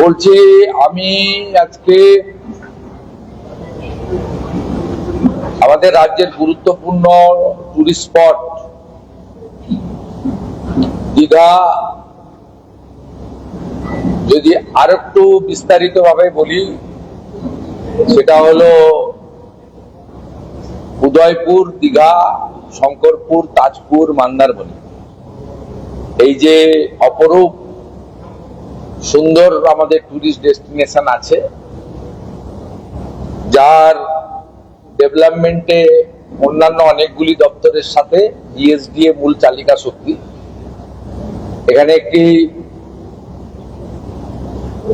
বলছি আমি আজকে আমাদের রাজ্যের গুরুত্বপূর্ণ টুরিস্ট স্পট দীঘা যদি আর একটু বিস্তারিত ভাবে বলি, সেটা হলো উদয়পুর, দীঘা, শঙ্করপুর, তাজপুর, মন্দারমণি। এই যে অপরূপ সুন্দর আমাদের টুরিস্ট ডেস্টিনেশন আছে, যার ডেভেলপমেন্টে অন্যান্য অনেকগুলি দপ্তরের সাথে জিএসডিএ মূল চালিকা শক্তি। এখানে একটি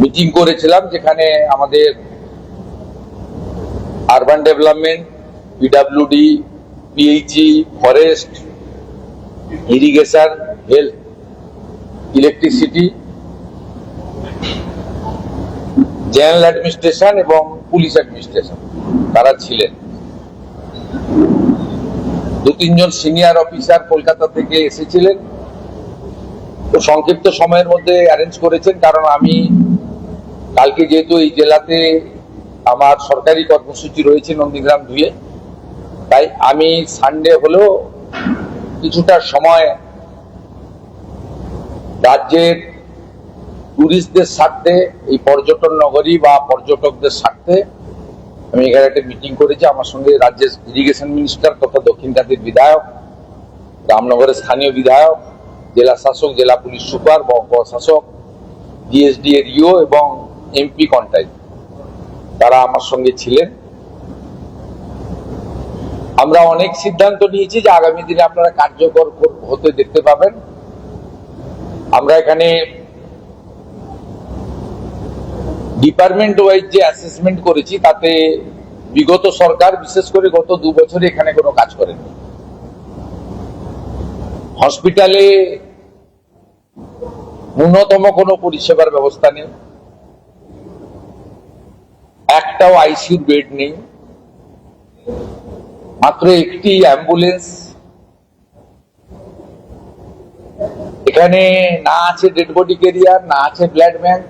মিটিং করেছিলাম যেখানে আমাদের urban development, PWD, PHE, forest, irrigation, health, electricity, general administration এবং পুলিশ অ্যাডমিনিস্ট্রেশন তারা ছিলেন। দু তিনজন সিনিয়র অফিসার কলকাতা থেকে এসেছিলেন। তো সংক্ষিপ্ত সময়ের মধ্যে অ্যারেঞ্জ করেছেন, কারণ আমি কালকে যেহেতু এই জেলাতে আমার সরকারি কর্মসূচি রয়েছে নন্দীগ্রাম ধুয়ে, তাই আমি সানডে হলেও কিছুটা সময় রাজ্যের টুরিস্টদের স্বার্থে, এই পর্যটন নগরী বা পর্যটকদের স্বার্থে আমি এখানে একটা মিটিং করেছি। আমার সঙ্গে রাজ্যের ইরিগেশন মিনিস্টার তথা দক্ষিণকান্দির বিধায়ক, রামনগরের স্থানীয় বিধায়ক, জেলা শাসক, জেলা পুলিশ সুপার, প্রশাসক, জিএসডি এর ইও এবং এমপি কন্টাই, তারা আমার সঙ্গে ছিলেন। আমরা অনেক সিদ্ধান্ত নিয়েছি যে আগামী দিনে আপনারা কার্যকর হতে দেখতে পাবেন। আমরা এখানে ডিপার্টমেন্ট ওয়াইজ যে অ্যাসেসমেন্ট করেছি, তাতে বিগত সরকার বিশেষ করে গত 2 বছরে এখানে কোনো কাজ করেনি। হসপিটালে ন্যূনতম কোনো পরিষেবার ব্যবস্থা নেই, একটাও আইসিইউ বেড নেই, মাত্র একটি অ্যাম্বুলেন্স। এখানে না আছে ডেড বডি ক্যারিয়ার, না আছে ব্লাড ব্যাংক,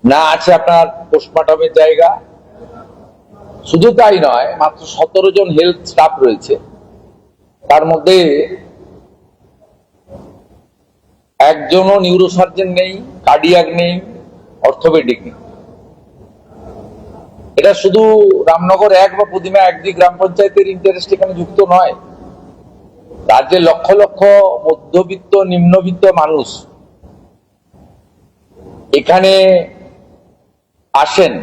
না আছে আপনার পোস্টমর্টমের জায়গা। শুধু তাই নয়, মাত্র 17 জন হেলথ স্টাফ রয়েছে, তার মধ্যে একজনও নিউরোসার্জন নেই, কার্ডিয়াক নেই, অর্থোপেডিক নেই। এটা শুধু রামনগর 1 বা প্রতিমা 1 গ্রাম পঞ্চায়েতের ইন্টারেস্ট এখানে যুক্ত নয়। রাজ্যের লক্ষ লক্ষ মধ্যবিত্ত, নিম্নবিত্ত মানুষ এখানে আসেন,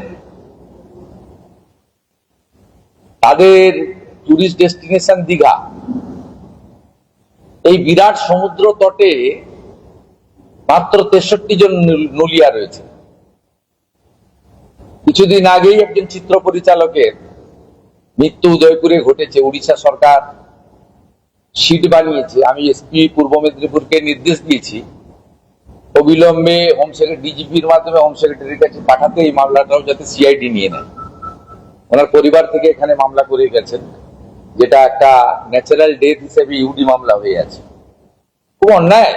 তাদের টুরিস্ট ডেস্টিনেশন দীঘা। এই বিরাট সমুদ্র তটে মাত্র 63 জন নুলিয়া রয়েছে। কিছুদিন আগেই একজন চিত্র পরিচালকের মৃত্যু উদয়পুরে ঘটেছে। উড়িষ্যা সরকার সিট বানিয়েছে। আমি এসপি পূর্ব মেদিনীপুরকে নির্দেশ দিয়েছি অবিলম্বে হোম সেক্রেটারি, ডিজিপির মাধ্যমে হোম সেক্রেটারির কাছে পাঠাতে, এই মামলাটাও যাতে সিআইডি নিয়ে নেয়। ওনার পরিবার থেকে এখানে মামলা করে গেছেন, যেটা একটা ন্যাচারাল ডেথ হিসেবে ইউডি মামলা হয়ে আছে। খুব অন্যায়।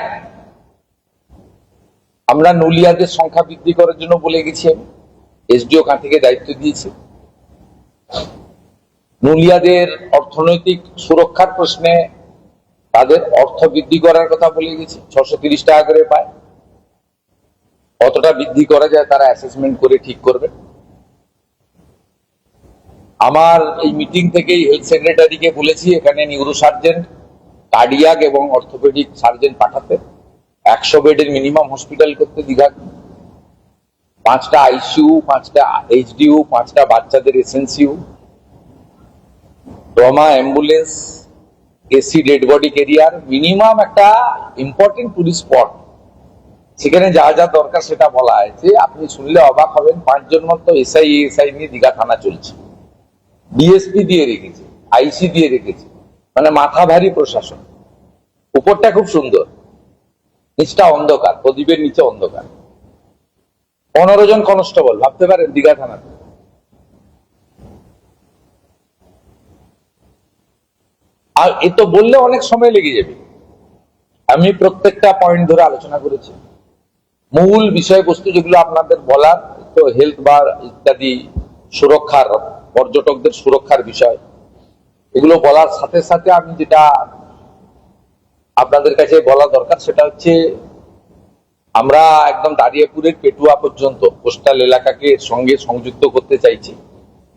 আমরা নুলিয়াদের সংখ্যা বৃদ্ধি করার জন্য বলে গেছি, এসডিও থেকে দায়িত্ব দিয়েছে। নুলিয়াদের অর্থনৈতিক সুরক্ষার প্রশ্নে তাদের অর্থ বৃদ্ধি করার কথা বলে গেছি। 630 টাকা করে পায়, কতটা বৃদ্ধি করা যায় তারা অ্যাসেসমেন্ট করে ঠিক করবে। আমার এই মিটিং থেকেই হেলথ সেক্রেটারিকে বলেছি এখানে নিউরোসার্জন, কার্ডিয়াক এবং অর্থোপেডিক সার্জন পাঠাতে, 100 বেডের মিনিমাম হসপিটাল করতে দীঘা, 5টা আইসিইউ, 5টা এইচডিইউ, 5টা বাচ্চাদের SNCU, trauma ambulance, AC dead body career, minimum একটা ইম্পর্টেন্ট টুরিস্ট স্পট। সেখানে যা যা দরকার সেটা বলা হয়েছে। আপনি শুনলে অবাক হবেন, 5 জন মতো এসআই নিয়ে দীঘা থানা চলছে, ডিএসপি দিয়ে রেখেছে, আইসি দিয়ে রেখেছে, মানে মাথা ভারী প্রশাসন। উপরটা খুব সুন্দর, নিচটা অন্ধকার, প্রদীপের নিচে অন্ধকার। 15 জন কনস্টেবল, ভাবতে পারেন দীঘা থানাতে। আর এ তো বললে অনেক সময় লেগে যাবে। আমি প্রত্যেকটা পয়েন্ট ধরে আলোচনা করেছি। মূল বিষয়বস্তু যেগুলো আপনাদের বলার, তো হেলথ বা ইত্যাদি সুরক্ষার, পর্যটকদের সুরক্ষার বিষয়, এগুলো বলার সাথে সাথে আমি যেটা আপনাদের কাছে বলা দরকার সেটা হচ্ছে আমরা একদম দাঁড়িয়াপুরের পেটুয়া পর্যন্ত কোস্টাল এলাকাকে সঙ্গে সংযুক্ত করতে চাইছি।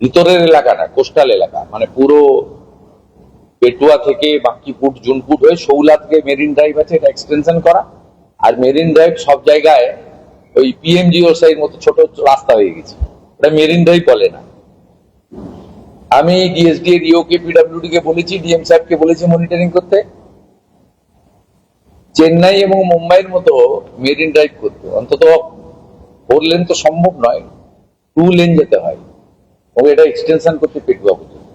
ভিতরের এলাকাটা কোস্টাল এলাকা, মানে পুরো পেটুয়া থেকে বাঙ্কিপুট, জুনপুট হয়ে শৌলা থেকে মেরিন ড্রাইভ আছে, এটা এক্সটেনশন করা। আর মেরিন ড্রাইভ সব জায়গায় ওই পিএমজিওসাই মতো ছোট রাস্তা হয়ে গেছে, এটা মেরিন ড্রাইভ বলে না। আমি ডিএসডি এর ইওকে পিডব্লিউডি কে বলেছি, ডিএম সাহেবকে বলেছি মনিটরিং করতে, চেন্নাই এবং মুম্বাইয়ের মতো মেরিন ড্রাইভ করতে। অন্তত 4 লেন তো সম্ভব নয়, 2 লেন যেতে হয়, এবং এটা এক্সটেনশন করতে পেটুয়া পর্যন্ত।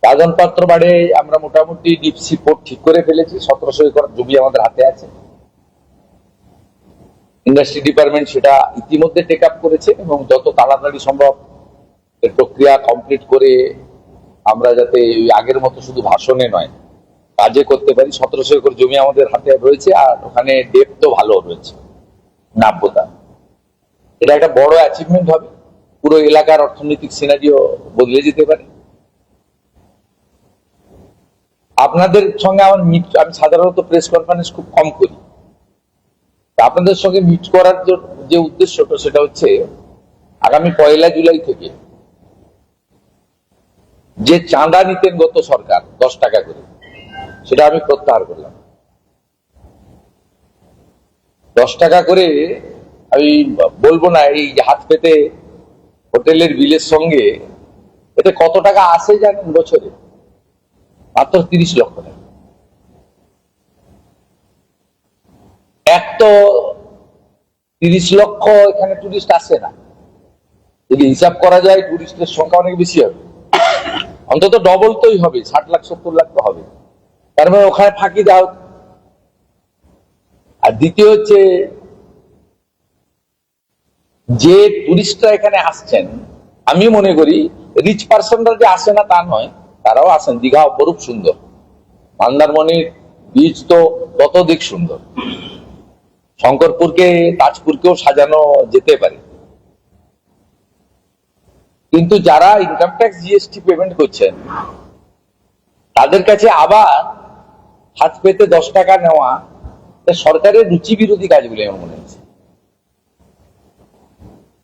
রাজনপাত্র বাড়ে আমরা মোটামুটি ডিপ সি পোর্ট ঠিক করে ফেলেছি, 1700 একর জমি আমাদের হাতে আছে। ইন্ডাস্ট্রি ডিপার্টমেন্ট সেটা ইতিমধ্যে টেক আপ করেছে, এবং যত তাড়াতাড়ি সম্ভব এর প্রক্রিয়া কমপ্লিট করে আমরা যাতে আগের মতো শুধু ভাষণে নয় কাজে করতে পারি। 1700 একর জমি আমাদের হাতে রয়েছে, আর ওখানে ডেপথও ভালো রয়েছে, নাব্যতা। এটা একটা বড় অ্যাচিভমেন্ট হবে, পুরো এলাকার অর্থনৈতিক সিনারিও বদলে যেতে পারে। আপনাদের সঙ্গে আমার আমি সাধারণত প্রেস কনফারেন্স খুব কম করি, আপনাদের সঙ্গে মিট করার যে উদ্দেশ্যটা সেটা হচ্ছে আগামী 1 জুলাই থেকে যে চাঁদা নিতেন গত সরকার 10 টাকা করে, সেটা আমি প্রত্যাহার করলাম। 10 টাকা করে আমি বলবো না, এই হাত পেতে হোটেলের বিলের সঙ্গে এতে কত টাকা আসে জানেন বছরে? মাত্র 30 লক্ষ টাকা। এক তো 30 লক্ষ এখানে টুরিস্ট আসে না, যদি হিসাব করা যায় টুরিস্টের সংখ্যা অনেক বেশি হবে, অন্তত ডবল তোই হবে, 60 লাখ 70 লাখ তো হবে। তার মানে ওখানে ফাঁকি দাও। আর দ্বিতীয় হচ্ছে যে টুরিস্টরা এখানে আসছেন, আমি মনে করি রিচ পার্সনরা যে আসে না তা নয়, তারাও আসেন। দীঘা অপরূপ সুন্দর, মন্দারমণির বীচ তো ততোধিক সুন্দর, শঙ্করপুরকে তাজপুরকেও সাজানো যেতে পারে। কিন্তু যারা ইনকাম ট্যাক্স জিএসটি পেমেন্ট করছেন তাদের কাছে আবার হাত পেতে 10 টাকা নেওয়া সরকারের রুচি বিরোধী কাজ বলে আমার মনে হচ্ছে।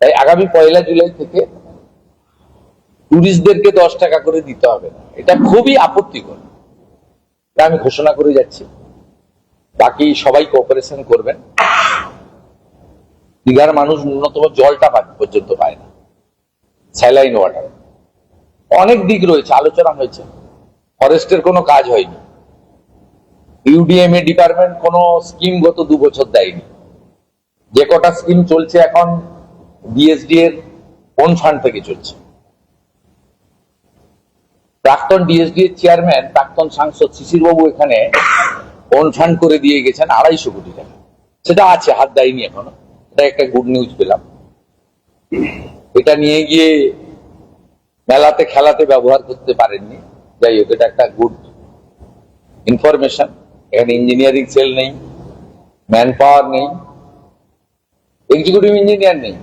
তাই আগামী 1 জুলাই থেকে টুরিস্টদেরকে 10 টাকা করে দিতে হবে না, এটা খুবই আপত্তিকর। আমি ঘোষণা করে যাচ্ছি, বাকি সবাই কোঅপারেশন করবেন। দীঘার মানুষ ন্যূনতম জলটা পর্যন্ত পায় না, স্যালাইন ওয়াটার। অনেক দিক রয়েছে, আলোচনা হয়েছে, ফরেস্টের কোনো কাজ হয়নি, ইউডিএমএ ডিপার্টমেন্ট কোনো স্কিম গত 2 বছর দেয়নি। যে কটা স্কিম চলছে এখন ডিএসডি এর ওন ফান্ড থেকে চলছে। প্রাক্তন ডিএসডি এর চেয়ারম্যান, প্রাক্তন সাংসদ শিশির বাবু এখানে ওন ফান্ড করে দিয়ে গেছেন 250 কোটি টাকা, সেটা আছে, হাত দেয়নি এখনো। এটা একটা গুড নিউজ পেলাম। এটা নিয়ে গিয়ে মেলাতে খেলাতে ব্যবহার করতে পারেননি, যাই হোক এটা একটা গুড ইনফরমেশন। এখানে ইঞ্জিনিয়ারিং সেল নেই, ম্যান পাওয়ার নেই, এক্সিকিউটিভ ইঞ্জিনিয়ার নেই,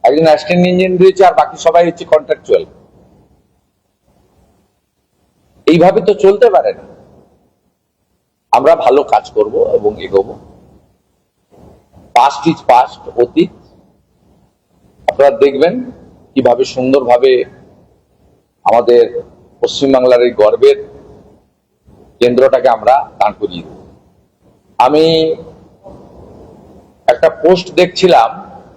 একজন অ্যাসিস্ট্যান্ট ইঞ্জিনিয়ার রয়েছে, আর বাকি সবাই হচ্ছে কন্ট্রাকচুয়াল। এইভাবে তো চলতে পারে না। আমরা ভালো কাজ করব এবং এগোবো। পাস্ট ইজ পাস্ট, অতীত। আপনারা দেখবেন কিভাবে সুন্দরভাবে আমাদের পশ্চিমবাংলার এই গর্বের কেন্দ্রটাকে আমরা দাঁড় করিয়ে দেব। আমি একটা পোস্ট দেখছিলাম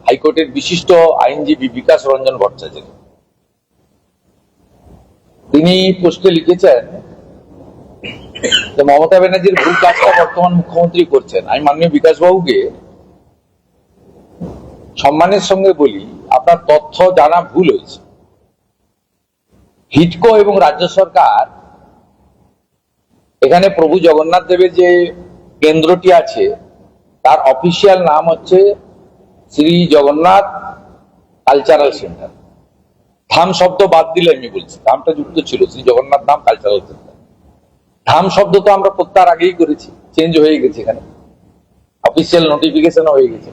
হাইকোর্টের বিশিষ্ট আইনজীবী বিকাশ রঞ্জন ভট্টাচার্য, তিনি পোস্টে লিখেছেন যে মমতা ব্যানার্জির ভুল কাজটা বর্তমান মুখ্যমন্ত্রী করছেন। আমি মাননীয় বিকাশ বাবুকে সম্মানের সঙ্গে বলি, আপনার তথ্য জানা ভুল হয়েছে। হিডকো এবং রাজ্য সরকার এখানে প্রভু জগন্নাথ দেবের যে কেন্দ্রটি আছে তার অফিসিয়াল নাম হচ্ছে শ্রী জগন্নাথ কালচারাল সেন্টার। ধাম শব্দ বাদ দিলে আমি বলছি, ধামটা যুক্ত ছিল, শ্রী জগন্নাথ ধাম কালচারাল সেন্টার। ধাম শব্দ তো আমরা প্রত্যাহার আগেই করেছি, চেঞ্জ হয়ে গেছে এখানে। অফিসিয়াল নোটিফিকেশন হয়ে গেছে।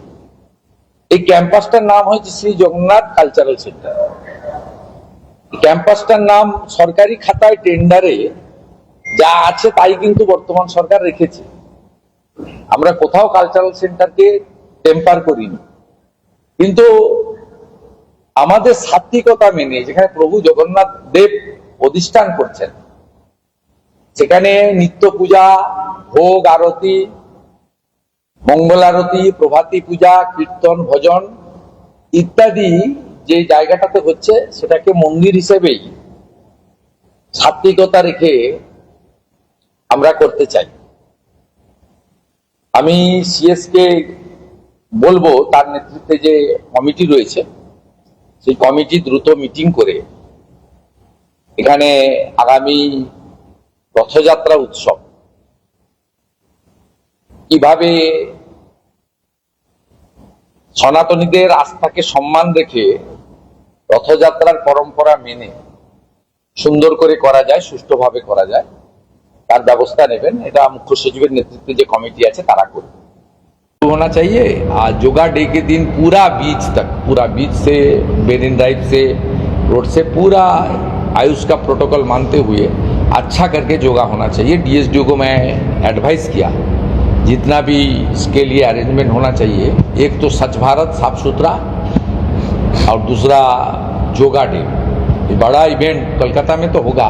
এই ক্যাম্পাসটার নাম হয়েছে শ্রী জগন্নাথ কালচারাল সেন্টার। ক্যাম্পাসটার নাম সরকারি খাতায় টেন্ডারে যা আছে তাই কিন্তু বর্তমান সরকার রেখেছে। আমরা কোথাও কালচারাল সেন্টারকে টেম্পার করিনি, কিন্তু আমাদের সাত্বিকতা মেনে যেখানে প্রভু জগন্নাথ দেব অধিষ্ঠান করছেন, সেখানে নিত্য পূজা, ভোগ আরতি, মঙ্গল আরতি, প্রভাতী পূজা, কীর্তন, ভজন ইত্যাদি যে জায়গাটাতে হচ্ছে সেটাকে মন্দির হিসেবেই সাত্বিকতা রেখে আমরা করতে চাই। আমি সিএস কে বলবো তার নেতৃত্বে যে কমিটি রয়েছে সেই কমিটি দ্রুত মিটিং করে এখানে আগামী রথযাত্রা উৎসব কিভাবে সনাতনীদের আস্থাকে সম্মান রেখে রথযাত্রার পরম্পরা মেনে সুন্দর করে করা যায়, সুষ্ঠুভাবে করা যায়, তার ব্যবস্থা নেবেন। এটা মুখ্য সচিবের নেতৃত্বে যে কমিটি আছে তারা করবে। होना चाहिए। आज योगा डे के दिन पूरा बीच से मेरिन ड्राइव से रोड से पूरा आयुष का प्रोटोकॉल मानते हुए अच्छा करके योगा होना चाहिए। डीएसडीओ को मैं एडवाइस किया जितना भी इसके लिए अरेंजमेंट होना चाहिए, एक तो स्वच्छ भारत साफ सुथरा और दूसरा योगा डे, ये बड़ा इवेंट कोलकाता में तो होगा,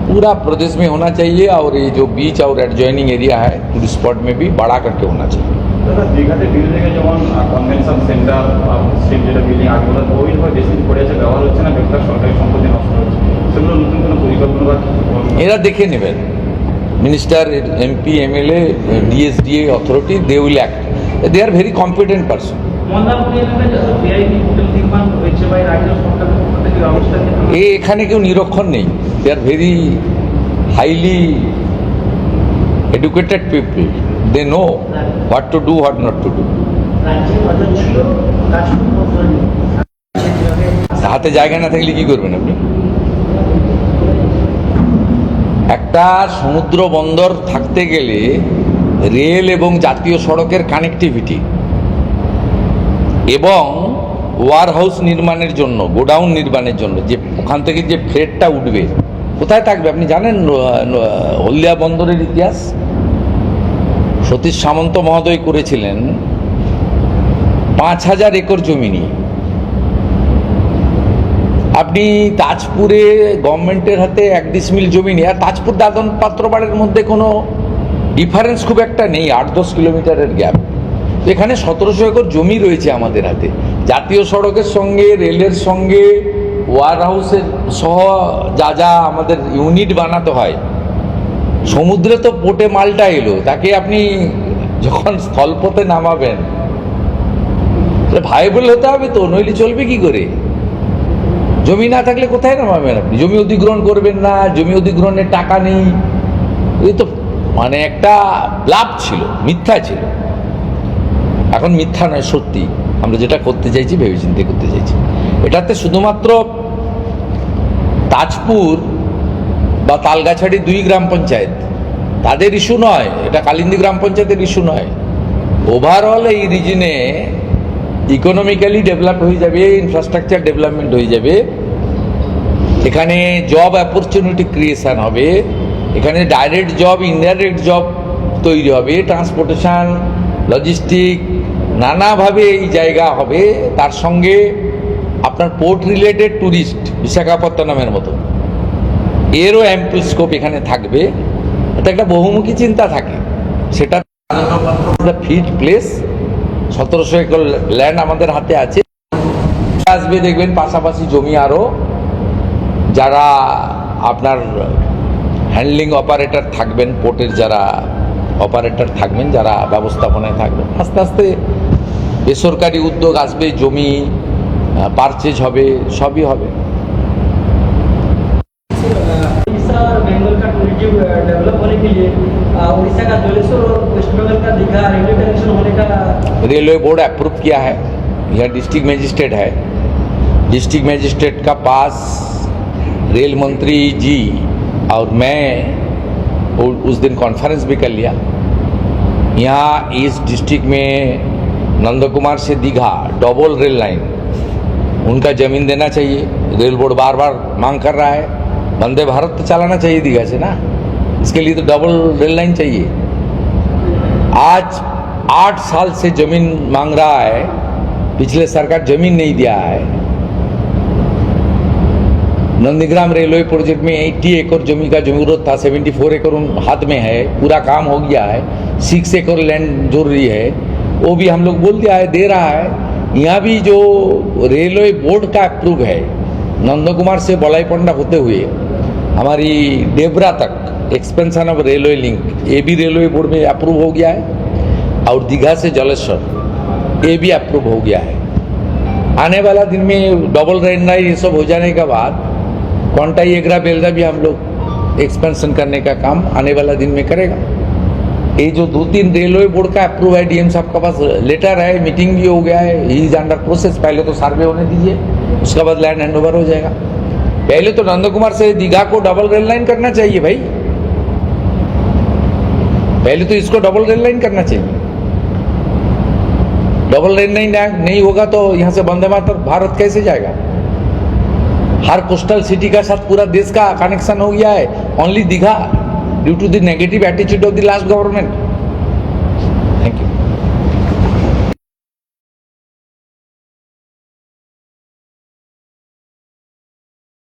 पूरा प्रदेश में होना चाहिए। और ये जो बीच और एडजॉइनिंग एरिया है टूरिस्ट स्पॉट में भी बड़ा करके होना चाहिए। দীঘাতে বিল্ডিংয়ে যেমন কনভেনশন সেন্টার স্ট্রিট যেটা বিল্ডিং আগেগুলো ওইভাবে বেশি দিন পড়ে আছে, ব্যবহার হচ্ছে না, বেকার সরকারি সম্পত্তি নষ্ট হচ্ছে, সেগুলো নতুন কোনো পরিকল্পনা বা এরা দেখে নেবেন। Minister, MP, MLA, DSDA authority, they will act. They are very competent person. এখানে কেউ নিরক্ষর নেই। They are very highly educated people. They know what to do, what not to do. হাতে জায়গা না থাকলে কি করবেন আপনি? একটা সমুদ্র বন্দর থাকতে গেলে রেল এবং জাতীয় সড়কের কানেক্টিভিটি এবং ওয়ার হাউস নির্মাণের জন্য, গোডাউন নির্মাণের জন্য যে ওখান থেকে যে ফ্রেটটা উঠবে কোথায় থাকবে আপনি জানেন? হলদিয়া বন্দরের ইতিহাস সতীশ সামন্ত মহোদয় করেছিলেন 5000 একর জমি নিয়ে। আপনি তাজপুরে গভর্নমেন্টের হাতে 1 ডিসমিল জমি নিয়ে, আর তাজপুর দাদন পাত্রবাড়ের মধ্যে কোনো ডিফারেন্স খুব একটা নেই, 8-10 কিলোমিটারের গ্যাপ। এখানে 1700 একর জমি রয়েছে আমাদের হাতে। জাতীয় সড়কের সঙ্গে, রেলের সঙ্গে, ওয়ার হাউসের সহ যা যা আমাদের ইউনিট বানাতে হয়, সমুদ্রে তো পোর্টে মালটা এলো, তাকে আপনি যখন স্থলপথে নামাবেন ভাইবল হতে হবে তো, নইলে চলবে কি করে? জমি না থাকলে কোথায় নামাবেন আপনি? জমি অধিগ্রহণ করবেন না, জমি অধিগ্রহণের টাকা নেই, এই তো মানে একটা লাভ ছিল, মিথ্যা ছিল। এখন মিথ্যা নয়, সত্যি। আমরা যেটা করতে চাইছি ভেবেচিন্তে করতে চাইছি। এটাতে শুধুমাত্র তাজপুর বা তালগাছাড়ি 2 গ্রাম পঞ্চায়েত তাদের ইস্যু নয়, এটা কালিন্দী গ্রাম পঞ্চায়েতের ইস্যু নয়। ওভারঅল এই রিজনে ইকোনমিক্যালি ডেভেলপ হয়ে যাবে, ইনফ্রাস্ট্রাকচার ডেভেলপমেন্ট হয়ে যাবে, এখানে জব অপরচুনিটি ক্রিয়েশন হবে, এখানে ডাইরেক্ট জব, ইনডাইরেক্ট জব তৈরি হবে, ট্রান্সপোর্টেশন, লজিস্টিক, নানাভাবে এই জায়গা হবে। তার সঙ্গে আপনার পোর্ট রিলেটেড ট্যুরিস্ট, বিশাখাপত্তনমের মতো, এরও অ্যাম্পল স্কোপ এখানে থাকবে। এটা একটা বহুমুখী চিন্তা থাকে। সেটা ফিট প্লেস, 1700 একর ল্যান্ড আমাদের হাতে আছে। আসবে দেখবেন পাশাপাশি জমি আরও যারা আপনার হ্যান্ডলিং অপারেটর থাকবেন, পোর্টের যারা অপারেটর থাকবেন, যারা ব্যবস্থাপনায় থাকবেন, আস্তে আস্তে বেসরকারি উদ্যোগ আসবে, জমি পারচেজ হবে, সবই হবে। बेंगल का टूरिज्म डेवलप होने के लिए उड़ीसा का जलेश्वर और वेस्ट बंगाल का दीघा रेलवे कनेक्शन होने का रेलवे बोर्ड अप्रूव किया है। यह डिस्ट्रिक्ट मजिस्ट्रेट है, डिस्ट्रिक्ट मजिस्ट्रेट का पास रेल मंत्री जी और मैं उस दिन कॉन्फ्रेंस भी कर लिया। यहाँ इस डिस्ट्रिक्ट में नंदकुमार से दीघा डबल रेल लाइन, उनका जमीन देना चाहिए। रेल बोर्ड बार बार मांग कर रहा है, वंदे भारत तो चलाना चाहिए दीघा से ना, इसके लिए तो डबल रेल लाइन चाहिए। आज 8 साल से जमीन मांग रहा है, पिछले सरकार जमीन नहीं दिया है। नंदीग्राम रेलवे प्रोजेक्ट में 80 एकड़ जमीन का जरूरत था, 74 एकड़ हाथ में है, पूरा काम हो गया है। 6 एकड़ लैंड जरूरी है, वो भी हम लोग बोल दिया है, दे रहा है। यहाँ भी जो रेलवे बोर्ड का अप्रूव है, नंदकुमार से बलाईपंडा होते हुए हमारी डेबरा तक एक्सपेंशन ऑफ रेलवे लिंक, ये भी रेलवे बोर्ड में अप्रूव हो गया है। और दीघा से जलेश्वर, ये भी अप्रूव हो गया है। आने वाला दिन में डबल रेल लाइन ये सब हो जाने के बाद कोंटाई एग्रा बेलदा भी हम लोग एक्सपेंशन करने का काम आने वाला दिन में करेगा। ये जो 2-3 रेलवे बोर्ड का अप्रूव है, डीएम साहब का पास लेटर है, मीटिंग भी हो गया है, ही इज अंडर प्रोसेस। पहले तो सर्वे होने दीजिए, उसके बाद लैंड हैंडओवर हो जाएगा। पहले तो नंदकुमार से दीघा को डबल रेल लाइन करना चाहिए भाई, पहले तो इसको डबल रेल लाइन करना चाहिए। डबल रेल लाइन नहीं होगा तो यहाँ से वंदे मातरम भारत कैसे जाएगा? हर कोस्टल सिटी का साथ पूरा देश का कनेक्शन हो गया है, only Digha due to the negative attitude of the last government.